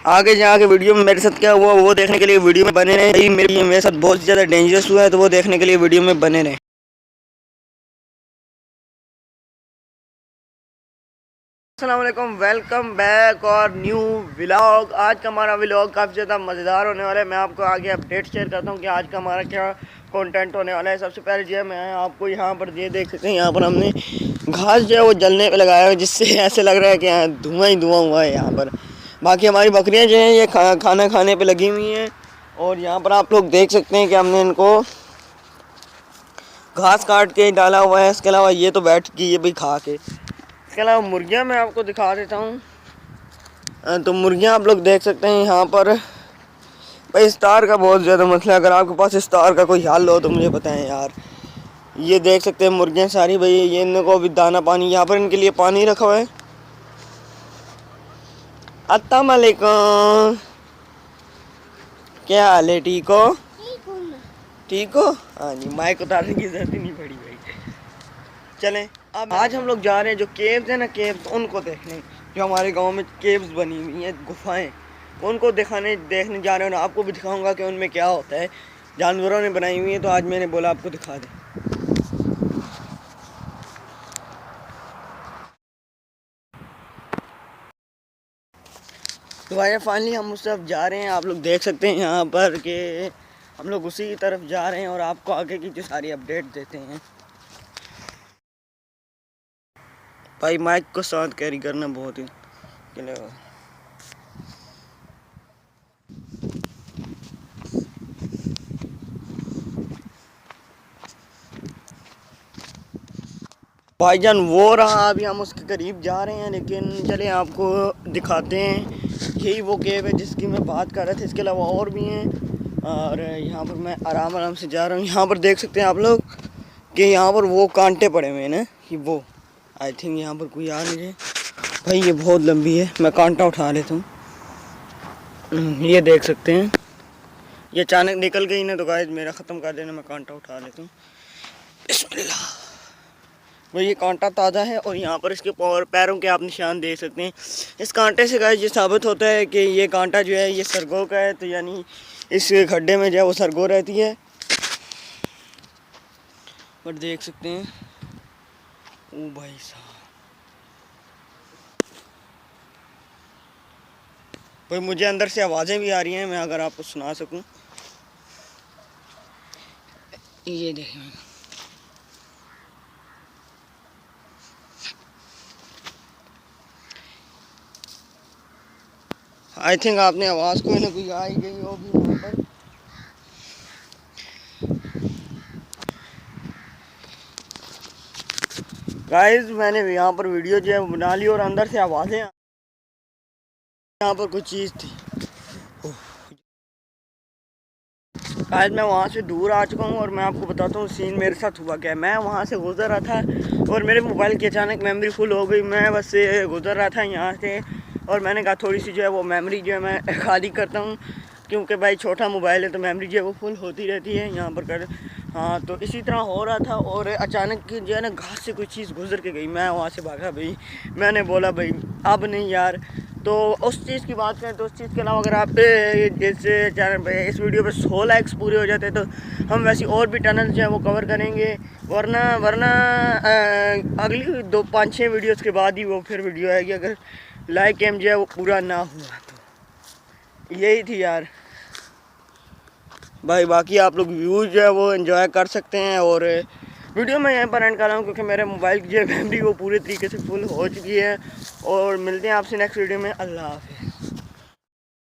आगे जाके वीडियो में मेरे साथ क्या हुआ वो देखने के लिए वीडियो में बने रहे। मेरे साथ बहुत ज़्यादा डेंजरस हुआ है तो वो देखने के लिए वीडियो में बने रहे। अस्सलाम वालेकुम, वेलकम बैक और न्यू व्लॉग। आज का हमारा व्लॉग काफ़ी ज़्यादा मज़ेदार होने वाला है। मैं आपको आगे अपडेट शेयर करता हूँ कि आज का हमारा क्या कंटेंट होने वाला है। सबसे पहले जो है मैं आपको यहाँ पर ये देख सकते हैं, यहाँ पर हमने घास जो है वो जलने पे लगाया है, जिससे ऐसे लग रहा है कि यहाँ धुआं ही धुआं हुआ है यहाँ पर। बाकी हमारी बकरियाँ जो हैं ये खाना खाने पर लगी हुई हैं। और यहाँ पर आप लोग देख सकते हैं कि हमने इनको घास काट के डाला हुआ है। इसके अलावा ये तो बैठ गई है भाई खा के। इसके अलावा मुर्गियाँ मैं आपको दिखा देता हूँ। तो मुर्गियाँ आप लोग देख सकते हैं यहाँ पर। भाई स्टार का बहुत ज़्यादा मसला है, अगर आपके पास स्टार का कोई हल हो तो मुझे बताएं यार। ये देख सकते हैं मुर्गियाँ सारी भाई, ये इनको अभी दाना पानी, यहाँ पर इनके लिए पानी रखा हुआ है। अस्सलाम वालेकुम, क्या हाल है? ठीक हो? ठीक हो? हाँ जी, माइक उतारने की जरूरत ही नहीं पड़ी भाई। चलें अब आज हम लोग जा रहे हैं जो केव्स हैं ना, केव्स उनको देखने, जो हमारे गांव में केव्स बनी हुई हैं, गुफाएं, उनको देखने जा रहे हैं। और आपको भी दिखाऊंगा कि उनमें क्या होता है। जानवरों ने बनाई हुई है तो आज मैंने बोला आपको दिखा दें। तो भाई फाइनली हम उस तरफ जा रहे हैं। आप लोग देख सकते हैं यहाँ पर कि हम लोग उसी की तरफ जा रहे हैं और आपको आगे की जो सारी अपडेट देते हैं। भाई माइक को साथ कैरी करना बहुत ही चलेगा। भाईजान वो रहा, अभी हम उसके करीब जा रहे हैं, लेकिन चले आपको दिखाते हैं। यही वो केव है जिसकी मैं बात कर रहा था। इसके अलावा और भी हैं और यहाँ पर मैं आराम आराम से जा रहा हूँ। यहाँ पर देख सकते हैं आप लोग कि यहाँ पर वो कांटे पड़े हुए हैं ना, कि वो आई थिंक यहाँ पर कोई आ नहीं है। भाई ये बहुत लंबी है, मैं कांटा उठा लेता हूँ। ये देख सकते हैं, ये अचानक निकल गई ना, तो गाइस मेरा ख़त्म कर देना, मैं कांटा उठा लेता हूँ। बिस्मिल्लाह। भाई ये कांटा ताज़ा है और यहाँ पर इसके पैरों के आप निशान देख सकते हैं। इस कांटे से गाइस ये साबित होता है कि ये कांटा जो है ये सरगो का है, तो यानी इस खड्डे में जो है वो सरगो रहती है। पर देख सकते हैं, ओ भाई साहब, भाई मुझे अंदर से आवाज़ें भी आ रही हैं, मैं अगर आपको सुना सकूं। ये देखें, आई थिंक आपने आवाज़ कोई ना कोई आ ही गई होगी यहाँ पर। गाइस मैंने यहाँ पर वीडियो जो है बना ली और अंदर से आवाज़ें, यहाँ पर कुछ चीज़ थी। गाइस मैं वहाँ से दूर आ चुका हूँ और मैं आपको बताता हूँ सीन मेरे साथ हुआ क्या है। मैं वहाँ से गुजर रहा था और मेरे मोबाइल की अचानक मेमोरी फुल हो गई। मैं बस गुजर रहा था यहाँ से और मैंने कहा थोड़ी सी जो है वो मेमोरी जो है मैं खाली करता हूँ, क्योंकि भाई छोटा मोबाइल है तो मेमोरी जो है वो फुल होती रहती है यहाँ पर कर। हाँ तो इसी तरह हो रहा था और अचानक जो है ना घास से कोई चीज़ गुजर के गई। मैं वहाँ से भागा भाई, मैंने बोला भाई अब नहीं यार। तो उस चीज़ की बात करें तो उस चीज़ के अलावा अगर आप जैसे चैनल पे इस वीडियो पे 100 लाइक्स पूरे हो जाते तो हम वैसी और भी टनल जो है वो कवर करेंगे। वरना अगली 2-5-6 वीडियोस के बाद ही वो फिर वीडियो आएगी, अगर लाइक एम जो है वो पूरा ना हुआ तो। यही थी यार भाई। बाकी आप लोग व्यूज़ जो है वो एंजॉय कर सकते हैं और वीडियो मैं यहीं पर एंड कर रहा हूँ, क्योंकि मेरे मोबाइल की जो मेमोरी वो पूरे तरीके से फुल हो चुकी है। और मिलते हैं आपसे नेक्स्ट वीडियो में। अल्लाह हाफ़िज़।